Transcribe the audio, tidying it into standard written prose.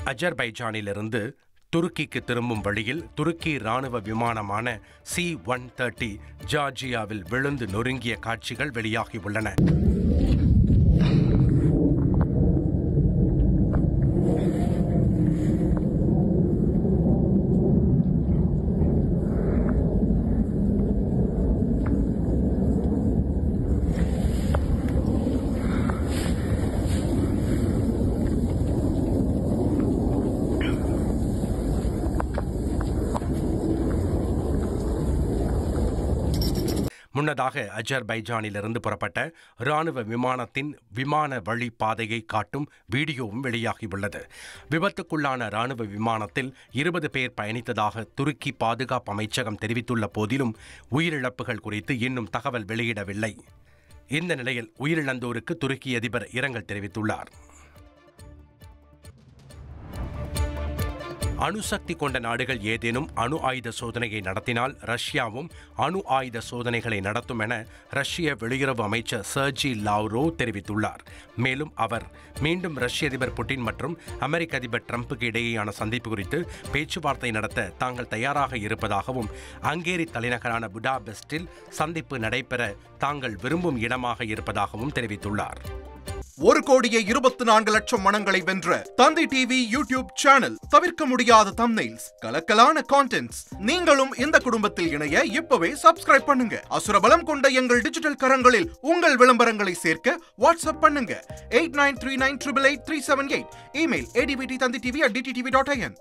அஜர்பைஜானிலிருந்து துருக்கிக்கு திரும்பும் வழியில் துருக்கி ராணுவ விமானமான C-130 ஜார்ஜியாவில் விழுந்து நொறுங்கிய காட்சிகள் வெளியாகியுள்ளன. முன்னதாக அஜர்பைஜானிலிருந்து புறப்பட்ட ராணுவ விமானத்தின் விமான வழி பாதையை காட்டும் வீடியோவும் வெளியாகியுள்ளது. விபத்துக்குள்ளான ராணுவ விமானத்தில் 20 பேர் பயணித்ததாக துருக்கி பாதுகாப்பு அமைச்சகம் தெரிவித்துள்ள போதிலும் உயிரிழப்புகள் குறித்து இன்னும் தகவல் வெளியிடவில்லை. இந்த நிலையில் உயிரிழந்தோருக்கு துருக்கி அதிபர் இரங்கல் தெரிவித்துள்ளார். அணுசக்தி கொண்ட நாடுகள் ஏதேனும் அணு ஆயுத சோதனையை நடத்தினால் ரஷ்யாவும் அணு ஆயுத சோதனைகளை நடத்தும் என ரஷ்ய வெளியுறவு அமைச்சர் சர்ஜி லாவ்ரோவ் தெரிவித்துள்ளார். மேலும் அவர் மீண்டும் ரஷ்ய அதிபர் புட்டின் மற்றும் அமெரிக்க அதிபர் டிரம்புக்கு இடையேயான சந்திப்பு குறித்து பேச்சுவார்த்தை நடத்த தாங்கள் தயாராக இருப்பதாகவும் ஹங்கேரி தலைநகரான புடாபெஸ்டில் சந்திப்பு நடைபெற தாங்கள் விரும்பும் இடமாக இருப்பதாகவும் தெரிவித்துள்ளார். 1,24,00,000 மனங்களை வென்ற தந்தி டிவி யூடியூப் சேனல். தவிர்க்க முடியாத தம்ப்நெயில்ஸ், கலக்கலான கான்டென்ட்ஸ். நீங்களும் இந்த குடும்பத்தில் இணைய இப்பவே சப்ஸ்கிரைப் பண்ணுங்க. அசுரபலம் கொண்ட எங்கள் டிஜிட்டல் கரங்களில் உங்கள் விளம்பரங்களை சேர்க்க வாட்ஸ்அப் பண்ணுங்க. 8939888378. Email advttanditv@dttv.in.